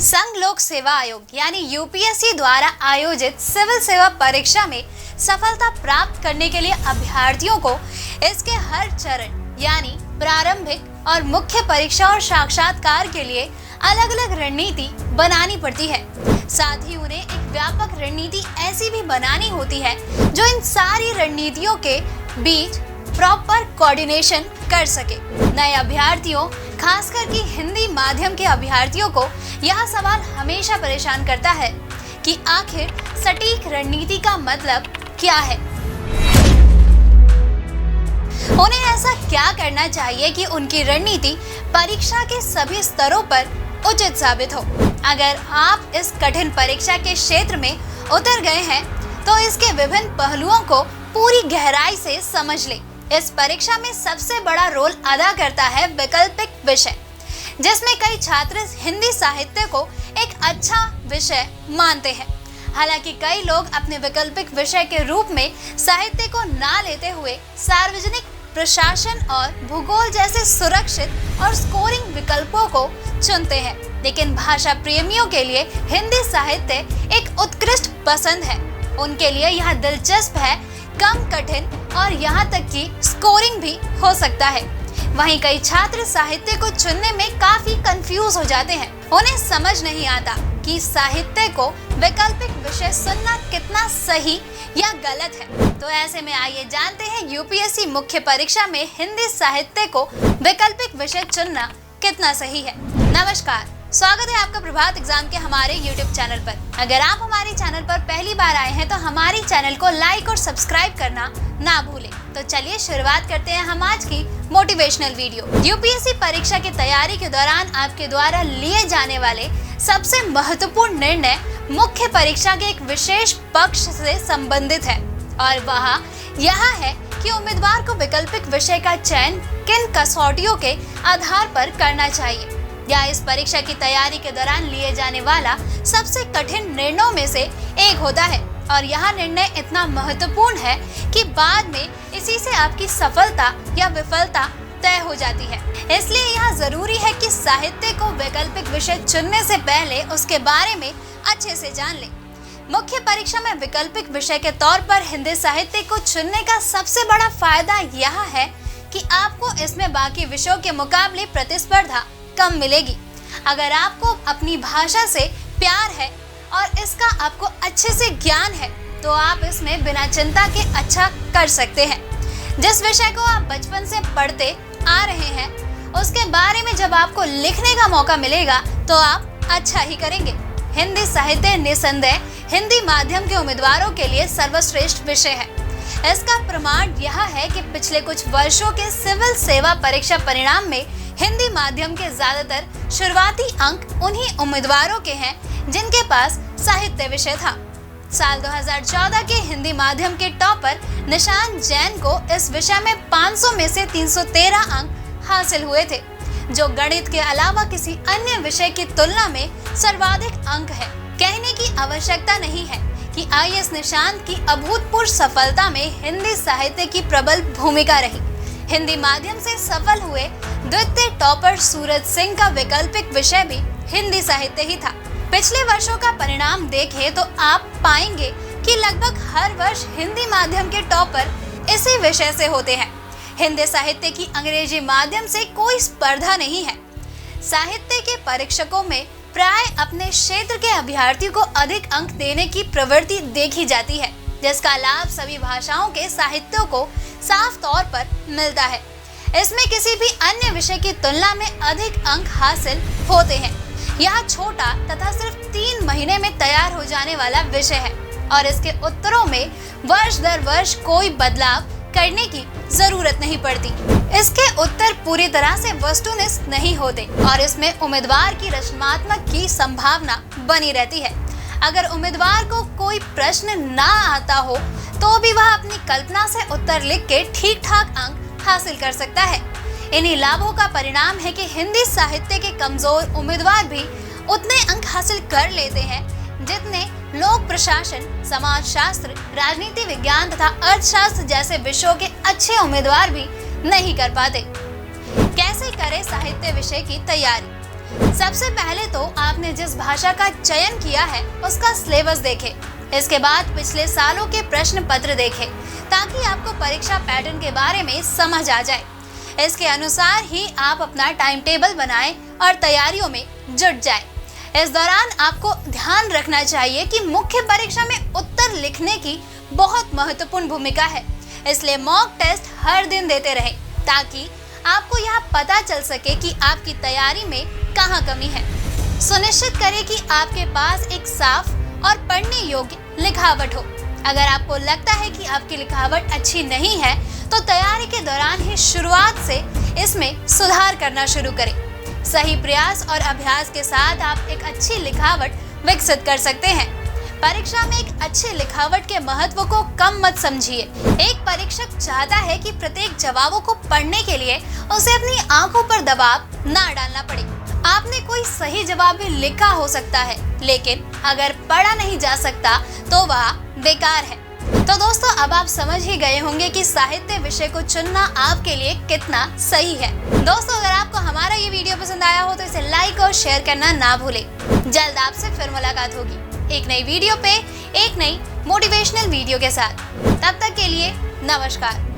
संघ लोक सेवा आयोग यानी यूपीएससी द्वारा आयोजित सिविल सेवा परीक्षा में सफलता प्राप्त करने के लिए अभ्यर्थियों को इसके हर चरण यानी प्रारंभिक और मुख्य परीक्षा और साक्षात्कार के लिए अलग अलग रणनीति बनानी पड़ती है। साथ ही उन्हें एक व्यापक रणनीति ऐसी भी बनानी होती है जो इन सारी रणनीतियों के बीच प्रॉपर कोऑर्डिनेशन कर सके। नए अभ्यर्थियों, खासकर कि हिंदी माध्यम के अभ्यर्थियों को यह सवाल हमेशा परेशान करता है कि आखिर सटीक रणनीति का मतलब क्या है। उन्हें ऐसा क्या करना चाहिए कि उनकी रणनीति परीक्षा के सभी स्तरों पर उचित साबित हो। अगर आप इस कठिन परीक्षा के क्षेत्र में उतर गए हैं तो इसके विभिन्न पहलुओं को पूरी गहराई से समझ लें। इस परीक्षा में सबसे बड़ा रोल अदा करता है वैकल्पिक विषय, जिसमें कई छात्र हिंदी साहित्य को एक अच्छा विषय मानते हैं। हालांकि कई लोग अपने वैकल्पिक विषय के रूप में साहित्य को ना लेते हुए सार्वजनिक प्रशासन और भूगोल जैसे सुरक्षित और स्कोरिंग विकल्पों को चुनते हैं। लेकिन भाषा प्रेमियों के लिए हिंदी साहित्य एक उत्कृष्ट पसंद है। उनके लिए यह दिलचस्प है, कम कठिन और यहाँ तक कि स्कोरिंग भी हो सकता है। वहीं कई छात्र साहित्य को चुनने में काफी कंफ्यूज हो जाते हैं। उन्हें समझ नहीं आता कि साहित्य को वैकल्पिक विषय चुनना कितना सही या गलत है। तो ऐसे में आइए जानते हैं यूपीएससी मुख्य परीक्षा में हिंदी साहित्य को वैकल्पिक विषय चुनना कितना सही है। नमस्कार, स्वागत है आपका प्रभात एग्जाम के हमारे YouTube चैनल पर। अगर आप हमारे चैनल पर पहली बार आए हैं तो हमारे चैनल को लाइक और सब्सक्राइब करना ना भूलें। तो चलिए शुरुआत करते हैं हम आज की मोटिवेशनल वीडियो। यूपीएससी परीक्षा की तैयारी के दौरान आपके द्वारा लिए जाने वाले सबसे महत्वपूर्ण निर्णय मुख्य परीक्षा के एक विशेष पक्ष से संबंधित है और वह यह है कि उम्मीदवार को वैकल्पिक विषय का चयन किन कसौटियों के आधार पर करना चाहिए। यह इस परीक्षा की तैयारी के दौरान लिए जाने वाला सबसे कठिन निर्णयों में से एक होता है और यह निर्णय इतना महत्वपूर्ण है कि बाद में इसी से आपकी सफलता या विफलता तय हो जाती है। इसलिए यह जरूरी है कि साहित्य को वैकल्पिक विषय चुनने से पहले उसके बारे में अच्छे से जान लें। मुख्य परीक्षा में वैकल्पिक विषय के तौर पर हिंदी साहित्य को चुनने का सबसे बड़ा फायदा यह है कि आपको इसमें बाकी विषयों के मुकाबले प्रतिस्पर्धा कम मिलेगी। अगर आपको अपनी भाषा से प्यार है और इसका आपको अच्छे से ज्ञान है तो आप इसमें बिना चिंता के अच्छा कर सकते हैं। जिस विषय को आप बचपन से पढ़ते आ रहे हैं उसके बारे में जब आपको लिखने का मौका मिलेगा तो आप अच्छा ही करेंगे। हिंदी साहित्य निसंदेह हिंदी माध्यम के उम्मीदवारों के लिए सर्वश्रेष्ठ विषय है। इसका प्रमाण यह है कि पिछले कुछ वर्षों के सिविल सेवा परीक्षा परिणाम में हिंदी माध्यम के ज्यादातर शुरुआती अंक उन्हीं उम्मीदवारों के हैं जिनके पास साहित्य विषय था। साल 2014 के हिंदी माध्यम के टॉपर निशान जैन को इस विषय में 500 में से 313 अंक हासिल हुए थे, जो गणित के अलावा किसी अन्य विषय की तुलना में सर्वाधिक अंक है। कहने की आवश्यकता नहीं है कि आईएएस निशांत की अभूतपूर्व सफलता में हिंदी साहित्य की प्रबल भूमिका रही। हिंदी माध्यम से सफल हुए द्वितीय टॉपर सूरज सिंह का वैकल्पिक विषय भी हिंदी साहित्य ही था। पिछले वर्षों का परिणाम देखें तो आप पाएंगे कि लगभग हर वर्ष हिंदी माध्यम के टॉपर इसी विषय से होते हैं। हिंदी साहित्य की अंग्रेजी माध्यम से कोई स्पर्धा नहीं है। साहित्य के परीक्षकों में प्राय अपने क्षेत्र के अभ्यर्थियों को अधिक अंक देने की प्रवृत्ति देखी जाती है, जिसका लाभ सभी भाषाओं के साहित्यों को साफ तौर पर मिलता है। इसमें किसी भी अन्य विषय की तुलना में अधिक अंक हासिल होते हैं। यह छोटा तथा सिर्फ 3 महीने में तैयार हो जाने वाला विषय है और इसके उत्तरों में वर्ष दर वर्ष कोई बदलाव करने की जरूरत नहीं पड़ती। इसके उत्तर पूरी तरह से वस्तुनिष्ठ नहीं होते और इसमें उम्मीदवार की रचनात्मक की संभावना बनी रहती है। अगर उम्मीदवार को कोई प्रश्न ना आता हो तो भी वह अपनी कल्पना से उत्तर लिख के ठीक ठाक अंक हासिल कर सकता है। इन्हीं लाभों का परिणाम है कि हिंदी साहित्य के कमजोर उम्मीदवार भी उतने अंक हासिल कर लेते हैं जितने लोक प्रशासन, समाज शास्त्र, राजनीति विज्ञान तथा अर्थशास्त्र जैसे विषयों के अच्छे उम्मीदवार भी नहीं कर पाते। कैसे करें साहित्य विषय की तैयारी? सबसे पहले तो आपने जिस भाषा का चयन किया है उसका सिलेबस देखें। इसके बाद पिछले सालों के प्रश्न पत्र देखें ताकि आपको परीक्षा पैटर्न के बारे में समझ आ जाए। इसके अनुसार ही आप अपना टाइम टेबल बनाएं और तैयारियों में जुट जाएं। इस दौरान आपको ध्यान रखना चाहिए कि मुख्य परीक्षा में उत्तर लिखने की बहुत महत्वपूर्ण भूमिका है, इसलिए मॉक टेस्ट हर दिन देते रहें ताकि आपको यह पता चल सके कि आपकी तैयारी में कहाँ कमी है। सुनिश्चित करें कि आपके पास एक साफ और पढ़ने योग्य लिखावट हो। अगर आपको लगता है कि आपकी लिखावट अच्छी नहीं है तो तैयारी के दौरान ही शुरुआत से इसमें सुधार करना शुरू करें। सही प्रयास और अभ्यास के साथ आप एक अच्छी लिखावट विकसित कर सकते हैं। परीक्षा में एक अच्छी लिखावट के महत्व को कम मत समझिए। एक परीक्षक चाहता है कि प्रत्येक जवाबों को पढ़ने के लिए उसे अपनी आंखों पर दबाव ना डालना पड़े। आपने कोई सही जवाब भी लिखा हो सकता है, लेकिन अगर पढ़ा नहीं जा सकता तो वह बेकार है। तो दोस्तों, अब आप समझ ही गए होंगे कि साहित्य विषय को चुनना आपके लिए कितना सही है। दोस्तों, अगर आपको हमारा ये वीडियो पसंद आया हो तो इसे लाइक और शेयर करना ना भूलें। जल्द आपसे फिर मुलाकात होगी एक नई वीडियो पे, एक नई मोटिवेशनल वीडियो के साथ। तब तक के लिए नमस्कार।